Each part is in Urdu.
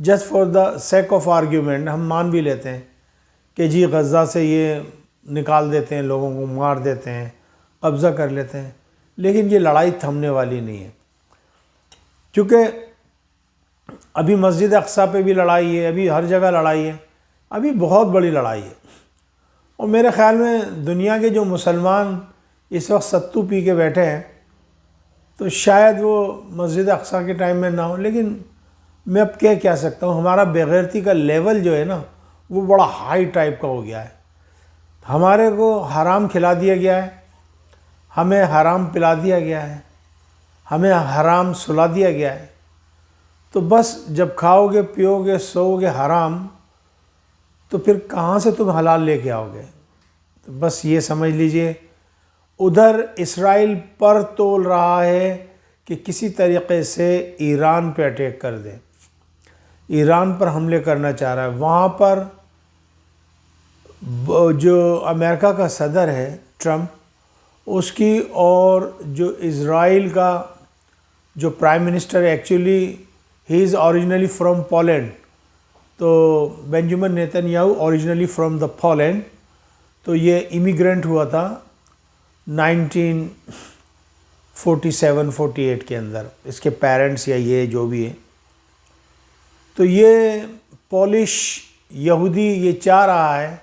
Just for the sake of argument ہم مان بھی لیتے ہیں کہ جی غزہ سے یہ نکال دیتے ہیں، لوگوں کو مار دیتے ہیں، قبضہ کر لیتے ہیں، لیکن یہ لڑائی تھمنے والی نہیں ہے، کیونکہ ابھی مسجد اقصیٰ پہ بھی لڑائی ہے، ابھی ہر جگہ لڑائی ہے، ابھی بہت بڑی لڑائی ہے۔ اور میرے خیال میں دنیا کے جو مسلمان اس وقت ستو پی کے بیٹھے ہیں تو شاید وہ مسجد اقصیٰ کے ٹائم میں نہ ہو، لیکن میں اب کہہ سکتا ہوں، ہمارا بےغیرتی کا لیول جو ہے نا وہ بڑا ہائی ٹائپ کا ہو گیا ہے۔ ہمارے کو حرام کھلا دیا گیا ہے، ہمیں حرام پلا دیا گیا ہے، ہمیں حرام سلا دیا گیا ہے، تو بس جب کھاؤ گے پیو گے سو گے حرام تو پھر کہاں سے تم حلال لے کے آؤ گے؟ تو بس یہ سمجھ لیجئے ادھر اسرائیل پر تول رہا ہے کہ کسی طریقے سے ایران پہ اٹیک کر دے، ایران پر حملے کرنا چاہ رہا ہے۔ وہاں پر جو امریکہ کا صدر ہے ٹرمپ، اس کی اور جو اسرائیل کا جو prime minister actually he is originally from Poland, تو Benjamin Netanyahu originally from the Poland, تو یہ امیگرینٹ ہوا تھا 1947-48 کے اندر، اس کے پیرنٹس یا یہ جو بھی ہے، تو یہ پولش یہودی یہ چاہ رہا ہے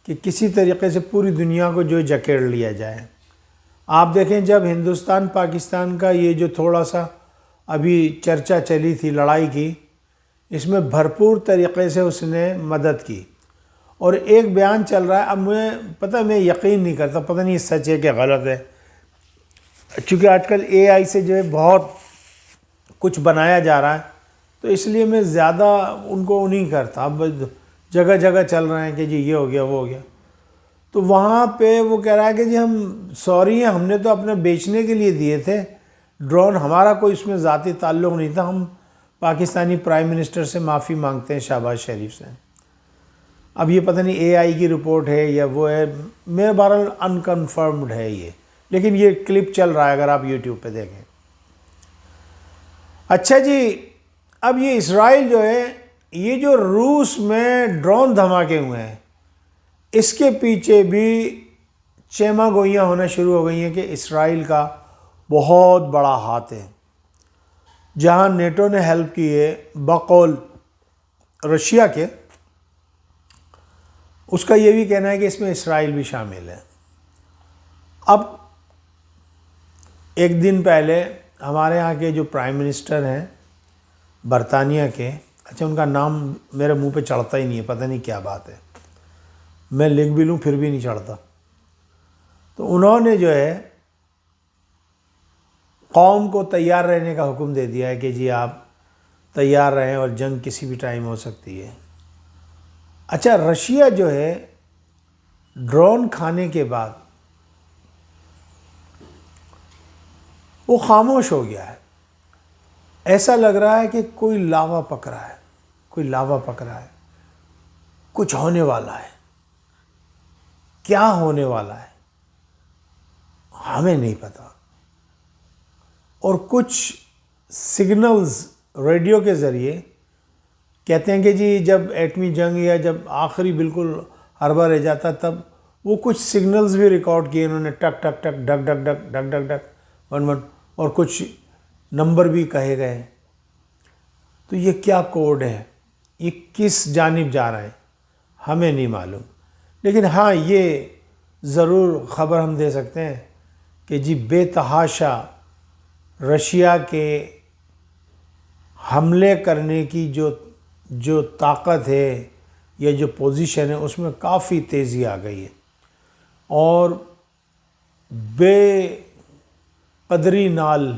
کہ کسی طریقے سے پوری دنیا کو جو جکیڑ لیا جائے۔ آپ دیکھیں جب ہندوستان پاکستان کا یہ جو تھوڑا سا ابھی چرچا چلی تھی لڑائی کی، اس میں بھرپور طریقے سے اس نے مدد کی، اور ایک بیان چل رہا ہے، اب مجھے پتہ میں یقین نہیں کرتا، پتہ نہیں سچ ہے کہ غلط ہے، چونکہ آج کل اے آئی سے جو ہے بہت کچھ بنایا جا رہا ہے، تو اس لیے میں زیادہ ان کو نہیں کرتا۔ اب جگہ جگہ چل رہے ہیں کہ جی یہ ہو گیا وہ ہو گیا، تو وہاں پہ وہ کہہ رہا ہے کہ جی ہم سوری ہیں، ہم نے تو اپنے بیچنے کے لیے دیے تھے ڈرون، ہمارا کوئی اس میں ذاتی تعلق نہیں تھا، ہم پاکستانی پرائم منسٹر سے معافی مانگتے ہیں، شہباز شریف سے۔ اب یہ پتہ نہیں اے آئی کی رپورٹ ہے یا وہ ہے، میرے بہرحال انکنفرمڈ ہے یہ، لیکن یہ کلپ چل رہا ہے اگر آپ یوٹیوب پہ دیکھیں۔ اچھا جی، اب یہ اسرائیل جو ہے، یہ جو روس میں ڈرون دھماکے ہوئے ہیں، اس کے پیچھے بھی چیما گوئیاں ہونا شروع ہو گئی ہیں کہ اسرائیل کا بہت بڑا ہاتھ ہے۔ جہاں نیٹو نے ہیلپ کی ہے بقول رشیا کے، اس کا یہ بھی کہنا ہے کہ اس میں اسرائیل بھی شامل ہے۔ اب ایک دن پہلے ہمارے ہاں کے جو پرائم منسٹر ہیں برطانیہ کے، اچھا ان کا نام میرے منہ پہ چڑھتا ہی نہیں ہے، پتہ نہیں کیا بات ہے، میں لکھ بھی لوں پھر بھی نہیں چڑھتا، تو انہوں نے جو ہے قوم کو تیار رہنے کا حکم دے دیا ہے کہ جی آپ تیار رہیں اور جنگ کسی بھی ٹائم ہو سکتی ہے۔ اچھا، رشیا جو ہے ڈرون کھانے کے بعد وہ خاموش ہو گیا ہے، ایسا لگ رہا ہے کہ کوئی لاوا پک رہا ہے، کوئی لاوا پک رہا ہے، کچھ ہونے والا ہے، کیا ہونے والا ہے ہمیں نہیں پتا، اور کچھ سگنلز ریڈیو کے ذریعے کہتے ہیں کہ جی جب ایٹمی جنگ یا جب آخری بالکل حربہ رہ جاتا تب وہ کچھ سگنلز بھی ریکارڈ کیے انہوں نے، ٹک ٹک ٹک ڈک ڈک ڈک ڈک ڈک ڈک 11، اور کچھ نمبر بھی کہے گئے، تو یہ کیا کوڈ ہے، یہ کس جانب جا رہے ہیں ہمیں نہیں معلوم، لیکن ہاں یہ ضرور خبر ہم دے سکتے ہیں کہ جی بے تحاشا رشیا کے حملے کرنے کی جو طاقت ہے یا جو پوزیشن ہے اس میں کافی تیزی آ گئی ہے، اور بے قدری نال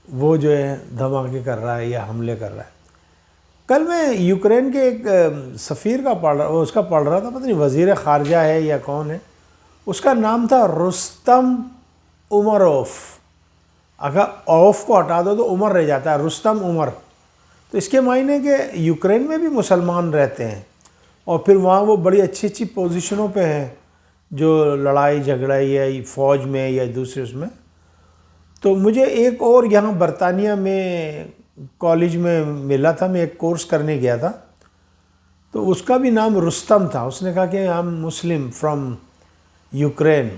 وہ جو ہے دھماکے کر رہا ہے یا حملے کر رہا ہے۔ کل میں یوکرین کے ایک سفیر کا پڑھ رہا تھا، پتہ نہیں وزیر خارجہ ہے یا کون ہے، اس کا نام تھا رستم عمروف، اگر اوف کو ہٹا دو تو عمر رہ جاتا ہے، رستم عمر، تو اس کے معنی کہ یوکرین میں بھی مسلمان رہتے ہیں اور پھر وہاں وہ بڑی اچھی اچھی پوزیشنوں پہ ہیں، جو لڑائی جھگڑا یا فوج میں یا دوسرے اس میں۔ تو مجھے ایک اور یہاں برطانیہ میں کالج میں ملا تھا، میں ایک کورس کرنے گیا تھا، تو اس کا بھی نام رستم تھا. اس نے کہا کہ ہم مسلم فرام یوکرین.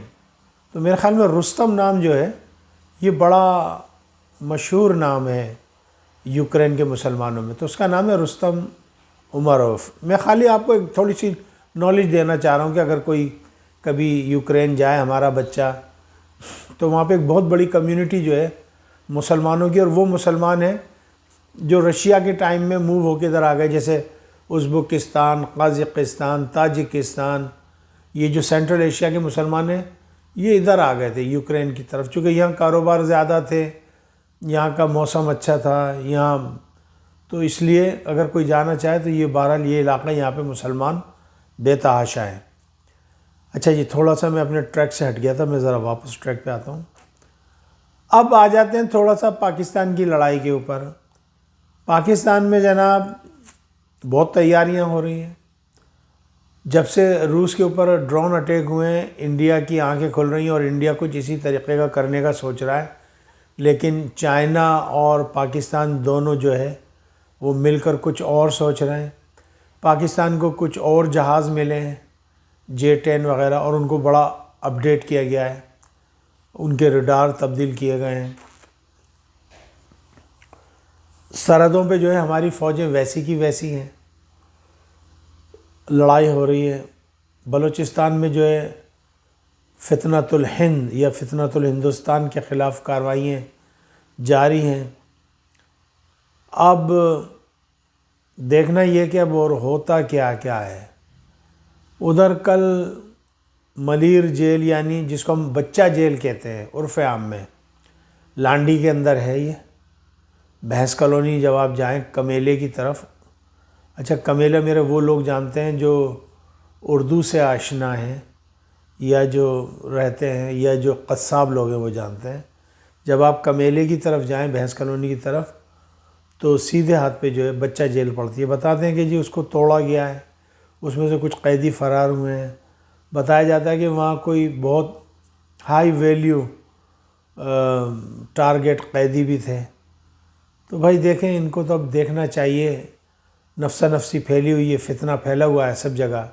تو میرے خیال میں رستم نام جو ہے یہ بڑا مشہور نام ہے یوکرین کے مسلمانوں میں. تو اس کا نام ہے رستم امروف. میں خالی آپ کو ایک تھوڑی سی نالج دینا چاہ رہا ہوں کہ اگر کوئی کبھی یوکرین جائے ہمارا بچہ، تو وہاں پہ ایک بہت بڑی کمیونٹی جو ہے مسلمانوں کی، اور وہ مسلمان ہیں جو رشیا کے ٹائم میں موو ہو کے ادھر آ گئے، جیسے ازبکستان، قازقستان، تاجکستان. یہ جو سینٹرل ایشیا کے مسلمان ہیں یہ ادھر آ گئے تھے یوکرین کی طرف، چونکہ یہاں کاروبار زیادہ تھے، یہاں کا موسم اچھا تھا یہاں، تو اس لیے اگر کوئی جانا چاہے تو یہ بہرحال یہ علاقہ یہاں پہ مسلمان بے تحاشا ہے. اچھا جی، تھوڑا سا میں اپنے ٹریک سے ہٹ گیا تھا، میں ذرا واپس ٹریک پہ آتا ہوں. اب آ جاتے ہیں تھوڑا سا پاکستان کی لڑائی کے اوپر. پاکستان میں جناب بہت تیاریاں ہو رہی ہیں. جب سے روس کے اوپر ڈرون اٹیک ہوئے ہیں، انڈیا کی آنکھیں کھل رہی ہیں، اور انڈیا کچھ اسی طریقے کا کرنے کا سوچ رہا ہے. لیکن چائنا اور پاکستان دونوں جو ہے وہ مل کر کچھ اور سوچ رہے ہیں. پاکستان کو کچھ اور جہاز ملے ہیں J-10 وغیرہ، اور ان کو بڑا اپڈیٹ کیا گیا ہے، ان کے ریڈار تبدیل کیے گئے ہیں. سرحدوں پہ جو ہے ہماری فوجیں ویسی کی ویسی ہیں. لڑائی ہو رہی ہے. بلوچستان میں جو ہے فتنۃ الہند یا فتنۃ الہندوستان کے خلاف کارروائیاں جاری ہیں. اب دیکھنا یہ کہ اب اور ہوتا کیا ہے. ادھر کل ملیر جیل، یعنی جس کو ہم بچہ جیل کہتے ہیں عرف عام میں، لانڈی کے اندر ہے یہ. بھینس کالونی جب آپ جائیں کمیلے کی طرف، اچھا کمیلہ میرے وہ لوگ جانتے ہیں جو اردو سے آشنا ہیں یا جو رہتے ہیں یا جو قصاب لوگ ہیں وہ جانتے ہیں. جب آپ کمیلے کی طرف جائیں بھینس کالونی کی طرف، تو سیدھے ہاتھ پہ جو ہے بچہ جیل پڑتی ہے. بتاتے ہیں کہ جی اس کو توڑا گیا ہے، اس میں سے کچھ قیدی فرار ہوئے ہیں. بتایا جاتا ہے کہ وہاں کوئی بہت ہائی ویلیو ٹارگیٹ قیدی بھی تھے. تو بھائی دیکھیں، ان کو تو اب دیکھنا چاہیے. نفسا نفسی پھیلی ہوئی ہے، فتنہ پھیلا ہوا ہے سب جگہ،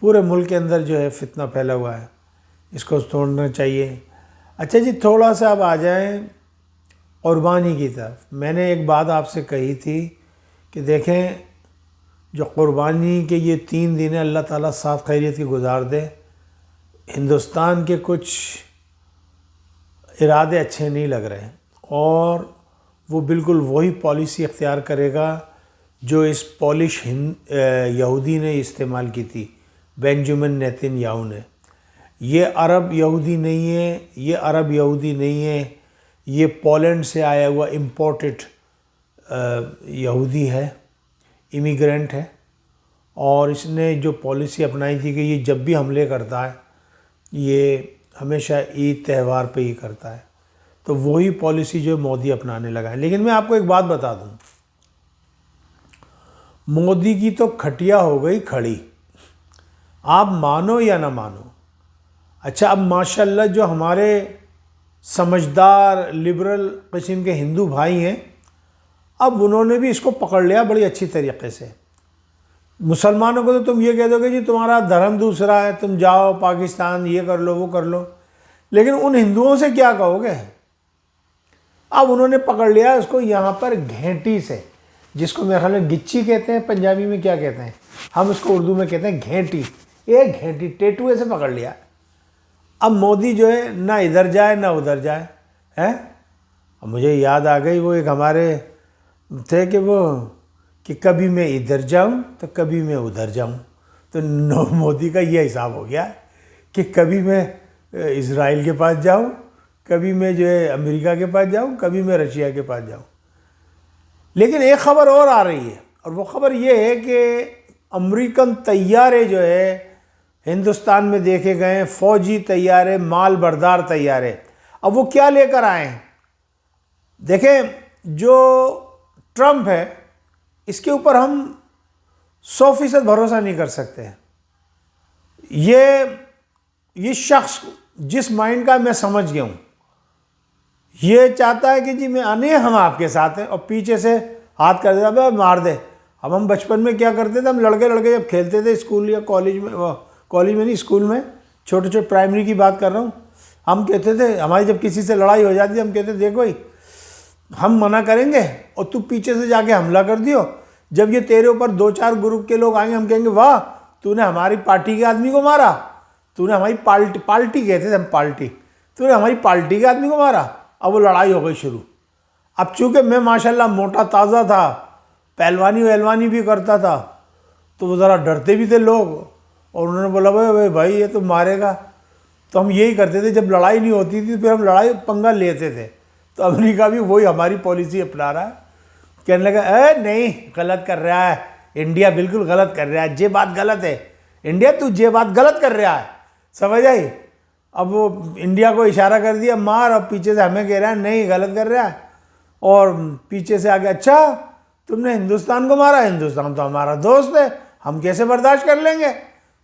پورے ملک کے اندر جو ہے فتنہ پھیلا ہوا ہے، اس کو توڑنا چاہیے. اچھا جی، تھوڑا سا اب آ جائیں قربانی کی طرف. میں نے ایک بات آپ سے کہی تھی کہ دیکھیں جو قربانی کے یہ 3 دن ہیں، اللہ تعالیٰ صاف خیریت کی گزار دے. ہندوستان کے کچھ ارادے اچھے نہیں لگ رہے، اور وہ بالکل وہی پالیسی اختیار کرے گا جو اس پولش یہودی نے استعمال کی تھی، بینجامن نیتن یاہو نے. یہ عرب یہودی نہیں ہے، یہ عرب یہودی نہیں ہے، یہ پولینڈ سے آیا ہوا امپورٹڈ یہودی ہے، امیگرینٹ ہے. اور اس نے جو پالیسی اپنائی تھی کہ یہ جب بھی حملے کرتا ہے یہ ہمیشہ عید تہوار پہ ہی کرتا ہے، تو وہی پالیسی جو مودی اپنانے لگا ہے. لیکن میں آپ کو ایک بات بتا دوں، مودی کی تو کھٹیا ہو گئی کھڑی، آپ مانو یا نہ مانو. اچھا اب ماشاءاللہ جو ہمارے سمجھدار لبرل قسم کے ہندو بھائی ہیں، اب انہوں نے بھی اس کو پکڑ لیا بڑی اچھی طریقے سے. مسلمانوں کو تو تم یہ کہہ دو کہ جی تمہارا دھرم دوسرا ہے، تم جاؤ پاکستان یہ کر لو وہ کر لو، لیکن ان ہندوؤں سے کیا کہو گے؟ اب انہوں نے پکڑ لیا اس کو یہاں پر گھینٹی سے، جس کو میرے خیال میں گچی کہتے ہیں، پنجابی میں کیا کہتے ہیں، ہم اس کو اردو میں کہتے ہیں گھینٹی. ایک گھینٹی ٹیٹوے سے پکڑ لیا. اب مودی جو ہے نہ ادھر جائے نہ ادھر جائے ہیں. اب مجھے یاد آ گئی وہ ایک ہمارے تھے کہ وہ کہ کبھی میں ادھر جاؤں تو کبھی میں ادھر جاؤں. تو مودی کا یہ حساب ہو گیا کہ کبھی میں اسرائیل کے پاس جاؤں، کبھی میں جو ہے امریکہ کے پاس جاؤں، کبھی میں رشیا کے پاس جاؤں. لیکن ایک خبر اور آ رہی ہے، اور وہ خبر یہ ہے کہ امریکن طیارے جو ہے ہندوستان میں دیکھے گئے ہیں، فوجی طیارے، مال بردار طیارے. اب وہ کیا لے کر آئے ہیں؟ دیکھیں جو ٹرمپ ہے اس کے اوپر ہم 100% بھروسہ نہیں کر سکتے. یہ شخص جس مائنڈ کا میں سمجھ گیا ہوں، یہ چاہتا ہے کہ جی میں آنے ہم آپ کے ساتھ ہیں، اور پیچھے سے ہاتھ کر دیتا بھائی مار دے۔ اب ہم بچپن میں کیا کرتے تھے، ہم لڑکے جب کھیلتے تھے اسکول یا کالج میں، کالج میں نہیں اسکول میں، چھوٹے چھوٹے پرائمری کی بات کر رہا ہوں، ہم کہتے تھے، ہماری جب کسی سے لڑائی ہو جاتی ہم کہتے دیکھ بھائی ہم منع کریں گے اور تو پیچھے سے جا کے حملہ کر دیو، جب یہ تیرے اوپر 2-4 گروپ کے لوگ آئیں گے ہم کہیں گے واہ تو نے ہماری پارٹی کے آدمی کو مارا، تو نے ہماری پارٹی کہتے تھے ہم، پارٹی، تو نے ہماری پارٹی کے آدمی کو مارا۔ اب وہ لڑائی ہو گئی شروع۔ اب چونکہ میں ماشاءاللہ موٹا تازہ تھا، پہلوانی بھی کرتا تھا، تو وہ ذرا ڈرتے بھی تھے لوگ، اور انہوں نے بولا بھائی یہ تو مارے گا، تو ہم یہی کرتے تھے جب لڑائی نہیں ہوتی تھی پھر ہم لڑائی پنگا لیتے تھے۔ تو امریکہ بھی وہی ہماری پالیسی اپنا رہا ہے، کہنے لگا نہیں غلط کر رہا ہے انڈیا، بالکل غلط کر رہا ہے، یہ بات غلط ہے انڈیا، تو یہ بات غلط کر رہا ہے، سمجھ آئی؟ اب وہ انڈیا کو اشارہ کر دیا مار، اب پیچھے سے ہمیں کہہ رہا ہے نہیں غلط کر رہا ہے، اور پیچھے سے آگے اچھا تم نے ہندوستان کو مارا، ہندوستان تو ہمارا دوست ہے، ہم کیسے برداشت کر لیں گے،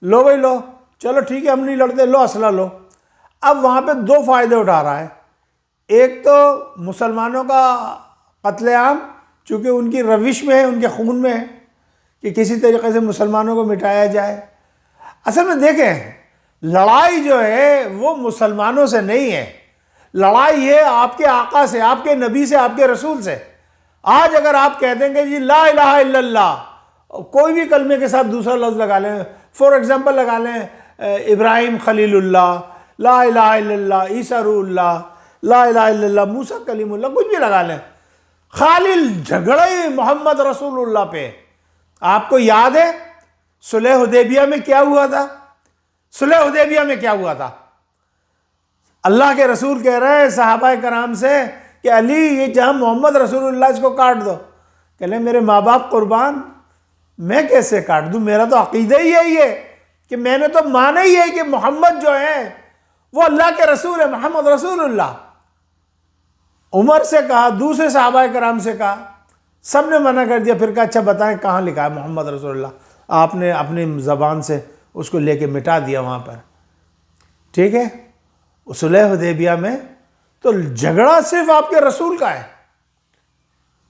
لو بھائی لو، چلو ٹھیک ہے ہم نہیں لڑتے، لو اسلحہ لو۔ اب وہاں پہ 2 فائدے اٹھا رہا ہے، ایک تو مسلمانوں کا قتل عام، چونکہ ان کی روش میں ہے، ان کے خون میں ہے کہ کسی طریقے سے مسلمانوں کو مٹایا جائے۔ اصل میں دیکھیں لڑائی جو ہے وہ مسلمانوں سے نہیں ہے، لڑائی ہے آپ کے آقا سے، آپ کے نبی سے، آپ کے رسول سے۔ آج اگر آپ کہہ دیں گے جی لا الہ الا اللہ، کوئی بھی کلمے کے ساتھ دوسرا لفظ لگا لیں، فور ایگزامپل لگا لیں ابراہیم خلیل اللہ، لا الہ الا اللہ، عیسیٰ روح اللہ، لا الہ الا اللہ، موسیٰ کلیم اللہ، کچھ بھی لگا لیں، خالی جھگڑے محمد رسول اللہ پہ۔ آپ کو یاد ہے صلح حدیبیہ میں کیا ہوا تھا؟ صلح حدیبیہ میں کیا ہوا تھا؟ اللہ کے رسول کہہ رہے ہیں صحابہ کرام سے کہ علی یہ جہاں محمد رسول اللہ اس کو کاٹ دو، کہ لیں میرے ماں باپ قربان، میں کیسے کاٹ دوں، میرا تو عقیدہ ہی یہی ہے کہ میں نے تو مانا ہی ہے کہ محمد جو ہے وہ اللہ کے رسول ہے، محمد رسول اللہ۔ عمر سے کہا، دوسرے صحابہ کرام سے کہا، سب نے منع کر دیا، پھر کہا اچھا بتائیں کہاں لکھا ہے محمد رسول اللہ، آپ نے اپنی زبان سے اس کو لے کے مٹا دیا وہاں پر، ٹھیک ہے۔ صلح حدیبیہ میں تو جھگڑا صرف آپ کے رسول کا ہے۔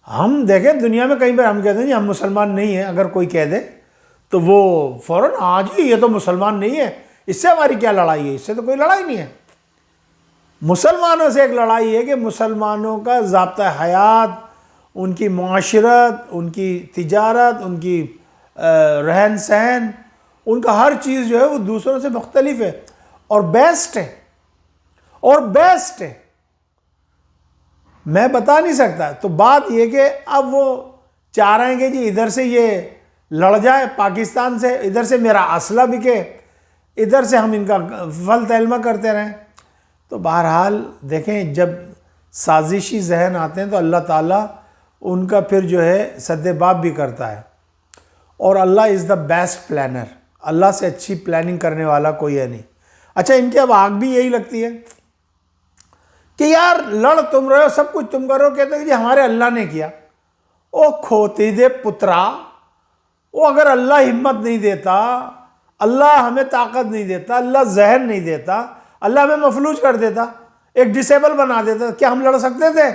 ہم دیکھیں دنیا میں کہیں پر ہم کہتے ہیں جی ہم مسلمان نہیں ہیں، اگر کوئی کہہ دے تو وہ فوراً آج ہی یہ تو مسلمان نہیں ہے، اس سے ہماری کیا لڑائی ہے، اس سے تو کوئی لڑائی نہیں ہے۔ مسلمانوں سے ایک لڑائی ہے کہ مسلمانوں کا ضابطہ حیات، ان کی معاشرت، ان کی تجارت، ان کی رہن سہن، ان کا ہر چیز جو ہے وہ دوسروں سے مختلف ہے اور بیسٹ ہے، اور بیسٹ ہے، میں بتا نہیں سکتا۔ تو بات یہ کہ اب وہ چاہ رہے ہیں کہ جی ادھر سے یہ لڑ جائے پاکستان سے، ادھر سے میرا اسلحہ بکے، ادھر سے ہم ان کا فل تلمہ کرتے رہیں۔ تو بہرحال دیکھیں جب سازشی ذہن آتے ہیں تو اللہ تعالیٰ ان کا پھر جو ہے سد باب بھی کرتا ہے، اور اللہ از دا بیسٹ پلانر، اللہ سے اچھی پلاننگ کرنے والا کوئی ہے نہیں۔ اچھا ان کی اب آگ بھی یہی لگتی ہے کہ یار لڑ تم رہے ہو، سب کچھ تم کرو، کہتے ہیں جی ہمارے اللہ نے کیا۔ او کھوتی دے پترا، وہ اگر اللہ ہمت نہیں دیتا، اللہ ہمیں طاقت نہیں دیتا، اللہ ذہن نہیں دیتا، اللہ ہمیں مفلوج کر دیتا، ایک ڈسیبل بنا دیتا، کیا ہم لڑ سکتے تھے؟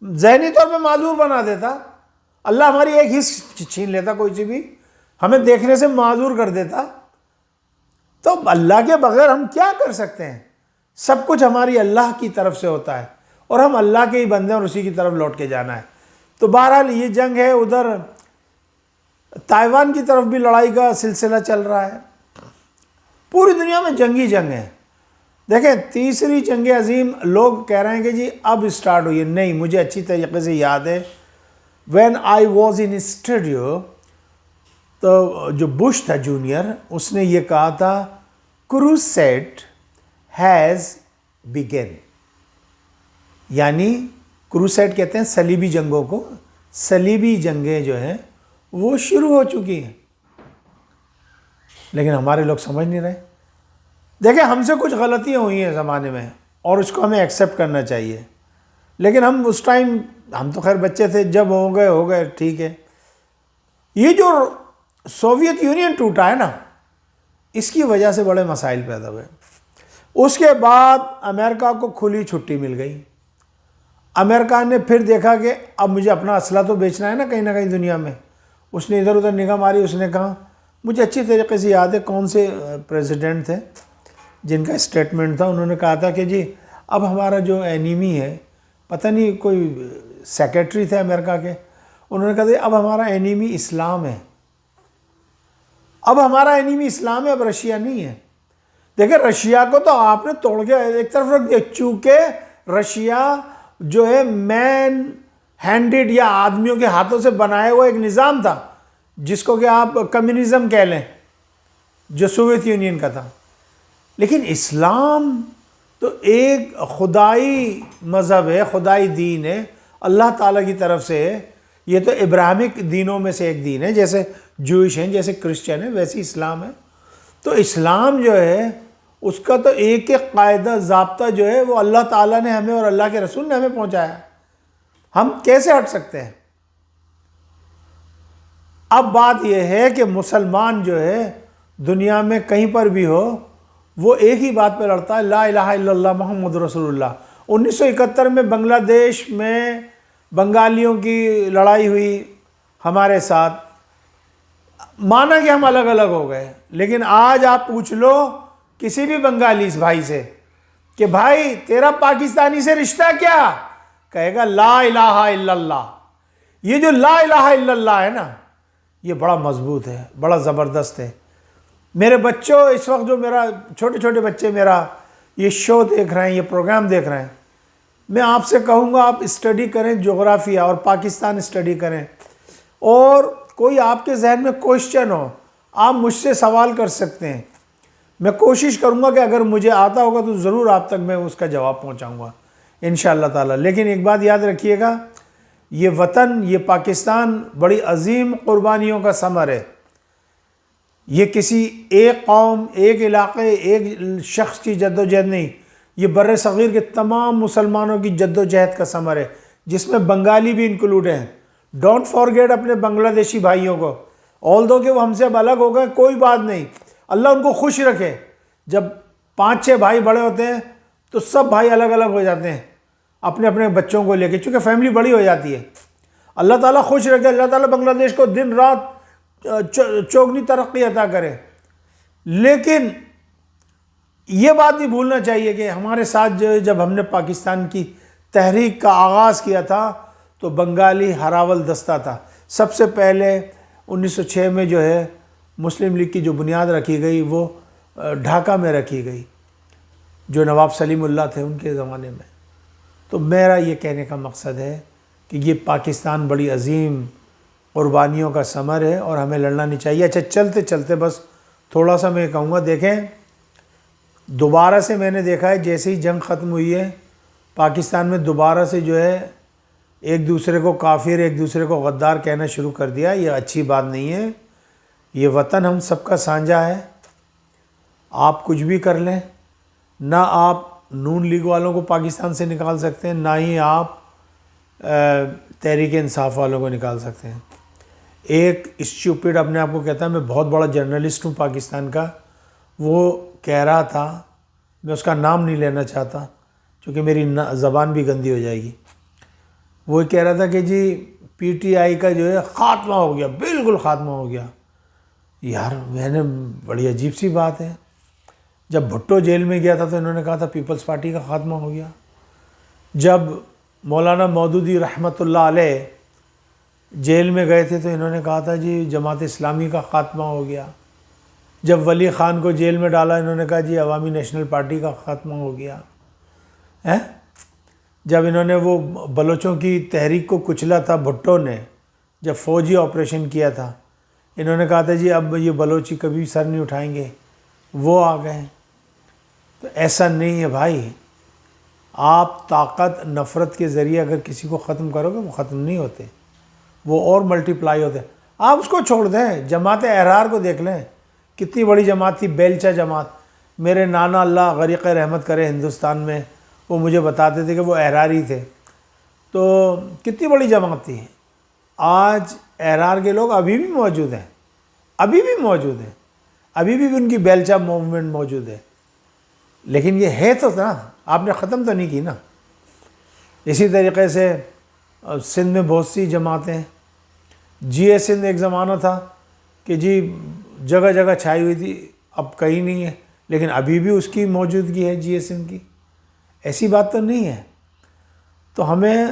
ذہنی طور پہ معذور بنا دیتا، اللہ ہماری ایک حص چھین لیتا، کوئی سی بھی ہمیں دیکھنے سے معذور کر دیتا۔ تو اللہ کے بغیر ہم کیا کر سکتے ہیں؟ سب کچھ ہماری اللہ کی طرف سے ہوتا ہے، اور ہم اللہ کے ہی بندے ہیں اور اسی کی طرف لوٹ کے جانا ہے۔ تو بہرحال یہ جنگ ہے، ادھر تائیوان کی طرف بھی لڑائی کا سلسلہ چل رہا ہے، پوری دنیا میں جنگی جنگ ہے۔ دیکھیں تیسری جنگ عظیم لوگ کہہ رہے ہیں کہ جی اب اسٹارٹ ہوئی ہے، نہیں، مجھے اچھی طریقے سے یاد ہے when I was in studio، تو جو بش تھا جونیئر، اس نے یہ کہا تھا crusade has begun، یعنی کروسیڈ کہتے ہیں صلیبی جنگوں کو، صلیبی جنگیں جو ہیں وہ شروع ہو چکی ہیں، لیکن ہمارے لوگ سمجھ نہیں رہے۔ دیکھیں ہم سے کچھ غلطیاں ہوئی ہیں زمانے میں اور اس کو ہمیں ایکسیپٹ کرنا چاہیے، لیکن ہم اس ٹائم، ہم تو خیر بچے تھے، جب ہو گئے ٹھیک ہے۔ یہ جو سوویت یونین ٹوٹا ہے نا، اس کی وجہ سے بڑے مسائل پیدا ہوئے۔ اس کے بعد امریکہ کو کھلی چھٹی مل گئی، امریکہ نے پھر دیکھا کہ اب مجھے اپنا اسلحہ تو بیچنا ہے نا کہیں دنیا میں. اس نے ادھر ادھر نگاہ ماری. اس نے کہا, مجھے اچھی طریقے سے یاد ہے کون سے پریزیڈنٹ تھے جن کا اسٹیٹمنٹ تھا, انہوں نے کہا تھا کہ جی اب ہمارا جو اینیمی ہے, پتہ نہیں کوئی سیکریٹری تھے امریکہ کے, انہوں نے کہا تھا اب ہمارا اینیمی اسلام ہے. اب ہمارا اینیمی اسلام ہے, اب رشیا نہیں ہے. دیکھیں رشیا کو تو آپ نے توڑ کے ایک طرف رکھ دیا, چونکہ رشیا جو ہے مین ہینڈڈ یا آدمیوں کے ہاتھوں سے بنایا ہوا ایک نظام تھا جس کو کہ آپ کمیونزم کہہ لیں, جو سوویت یونین کا تھا. لیکن اسلام تو ایک خدائی مذہب ہے, خدائی دین ہے, اللہ تعالیٰ کی طرف سے ہے. یہ تو ابراہمک دینوں میں سے ایک دین ہے, جیسے جوئش ہیں, جیسے کرسچن ہیں, ویسے اسلام ہے. تو اسلام جو ہے اس کا تو ایک ایک قاعدہ ضابطہ جو ہے وہ اللہ تعالیٰ نے ہمیں اور اللہ کے رسول نے ہمیں پہنچایا. ہم کیسے ہٹ سکتے ہیں؟ اب بات یہ ہے کہ مسلمان جو ہے دنیا میں کہیں پر بھی ہو, وہ ایک ہی بات پہ لڑتا ہے, لا الہ الا اللہ محمد رسول اللہ. 1971 میں بنگلہ دیش میں بنگالیوں کی لڑائی ہوئی ہمارے ساتھ, مانا کہ ہم الگ الگ ہو گئے. لیکن آج آپ پوچھ لو کسی بھی بنگالی بھائی سے کہ بھائی تیرا پاکستانی سے رشتہ کیا, کہے گا لا الہ الا اللہ. یہ جو لا الہ الا اللہ ہے نا, یہ بڑا مضبوط ہے, بڑا زبردست ہے. میرے بچوں اس وقت جو میرا چھوٹے چھوٹے بچے میرا یہ شو دیکھ رہے ہیں, یہ پروگرام دیکھ رہے ہیں, میں آپ سے کہوں گا آپ اسٹڈی کریں جغرافیہ اور پاکستان اسٹڈی کریں, اور کوئی آپ کے ذہن میں کوشچن ہو آپ مجھ سے سوال کر سکتے ہیں. میں کوشش کروں گا کہ اگر مجھے آتا ہوگا تو ضرور آپ تک میں اس کا جواب پہنچاؤں گا انشاءاللہ تعالی. لیکن ایک بات یاد رکھیے گا, یہ وطن, یہ پاکستان بڑی عظیم قربانیوں کا ثمر ہے. یہ کسی ایک قوم, ایک علاقے, ایک شخص کی جد و جہد نہیں, یہ بر صغیر کے تمام مسلمانوں کی جد و جہد کا ثمر ہے, جس میں بنگالی بھی انکلوڈ ہیں. ڈونٹ فارگیٹ اپنے بنگلہ دیشی بھائیوں کو, آلدو کہ وہ ہم سے اب الگ ہو گئے, کوئی بات نہیں, اللہ ان کو خوش رکھے. جب 5-6 بھائی بڑے ہوتے ہیں تو سب بھائی الگ الگ ہو جاتے ہیں اپنے اپنے بچوں کو لے کے, چونکہ فیملی بڑی ہو جاتی ہے. اللہ تعالیٰ خوش رکھے, اللہ تعالیٰ بنگلہ دیش کو دن رات چوگنی ترقی عطا کرے. لیکن یہ بات نہیں بھولنا چاہیے کہ ہمارے ساتھ جب ہم نے پاکستان کی تحریک کا آغاز کیا تھا تو بنگالی ہراول دستہ تھا. سب سے پہلے 1906 میں جو ہے مسلم لیگ کی جو بنیاد رکھی گئی وہ ڈھاکہ میں رکھی گئی, جو نواب سلیم اللہ تھے ان کے زمانے میں. تو میرا یہ کہنے کا مقصد ہے کہ یہ پاکستان بڑی عظیم قربانیوں کا ثمر ہے اور ہمیں لڑنا نہیں چاہیے. اچھا چلتے چلتے بس تھوڑا سا میں کہوں گا, دیکھیں دوبارہ سے میں نے دیکھا ہے جیسے ہی جنگ ختم ہوئی ہے پاکستان میں دوبارہ سے جو ہے ایک دوسرے کو کافر, ایک دوسرے کو غدار کہنا شروع کر دیا. یہ اچھی بات نہیں ہے. یہ وطن ہم سب کا سانجا ہے. آپ کچھ بھی کر لیں, نہ آپ نون لیگ والوں کو پاکستان سے نکال سکتے ہیں, نہ ہی آپ تحریک انصاف والوں کو نکال سکتے ہیں. ایک اسٹوپڈ اپنے آپ کو کہتا ہے میں بہت بڑا جرنلسٹ ہوں پاکستان کا, وہ کہہ رہا تھا, میں اس کا نام نہیں لینا چاہتا کیونکہ میری زبان بھی گندی ہو جائے گی. وہ کہہ رہا تھا کہ جی پی ٹی آئی کا جو ہے خاتمہ ہو گیا, بالکل خاتمہ ہو گیا. یار میں نے بڑی عجیب سی بات ہے, جب بھٹو جیل میں گیا تھا تو انہوں نے کہا تھا پیپلز پارٹی کا خاتمہ ہو گیا. جب مولانا مودودی رحمۃ اللہ علیہ جیل میں گئے تھے تو انہوں نے کہا تھا جی جماعت اسلامی کا خاتمہ ہو گیا. جب ولی خان کو جیل میں ڈالا انہوں نے کہا جی عوامی نیشنل پارٹی کا خاتمہ ہو گیا. جب انہوں نے وہ بلوچوں کی تحریک کو کچلا تھا بھٹو نے, جب فوجی آپریشن کیا تھا, انہوں نے کہا تھا جی اب یہ بلوچی کبھی سر نہیں اٹھائیں گے, وہ آ گئے. تو ایسا نہیں ہے بھائی, آپ طاقت نفرت کے ذریعے اگر کسی کو ختم کرو گے وہ ختم نہیں ہوتے, وہ اور ملٹی پلائی ہوتے. آپ اس کو چھوڑ دیں. جماعت احرار کو دیکھ لیں, کتنی بڑی جماعت تھی, بیلچہ جماعت. میرے نانا اللہ غریق رحمت کرے ہندوستان میں, وہ مجھے بتاتے تھے کہ وہ احراری تھے, تو کتنی بڑی جماعت تھی. آج احرار کے لوگ ابھی بھی موجود ہیں, ابھی بھی موجود ہیں, ابھی بھی ان کی بیلچہ موومنٹ موجود ہے. لیکن یہ ہے تو نا, آپ نے ختم تو نہیں کی نا. اسی طریقے سے سندھ میں بہت سی جماعتیں ہیں. جی اے سندھ ایک زمانہ تھا کہ جی جگہ جگہ چھائی ہوئی تھی، اب کہیں نہیں ہے، لیکن ابھی بھی اس کی موجودگی ہے جی اے سندھ کی. ایسی بات تو نہیں ہے. تو ہمیں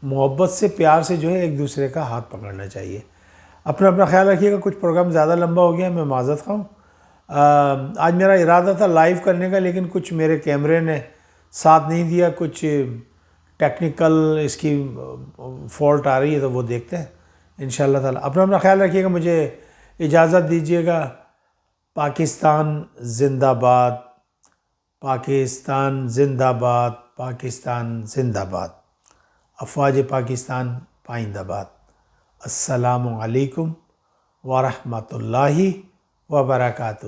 محبت سے، پیار سے جو ہے ایک دوسرے کا ہاتھ پکڑنا چاہیے. اپنا خیال رکھیے گا. کچھ پروگرام زیادہ لمبا ہو گیا، میں معذرت خواہ ہوں. آج میرا ارادہ تھا لائیو کرنے کا، لیکن کچھ میرے کیمرے نے ساتھ نہیں دیا، کچھ ٹیکنیکل اس کی فالٹ آ رہی ہے، تو وہ دیکھتے ہیں انشاءاللہ تعالی. اپنا خیال رکھیے گا. مجھے اجازت دیجیے گا. پاکستان زندہ باد، پاکستان زندہ باد، پاکستان زندہ باد. افواج پاکستان پائندہ باد. السلام علیکم ورحمۃ اللہ وبرکاتہ.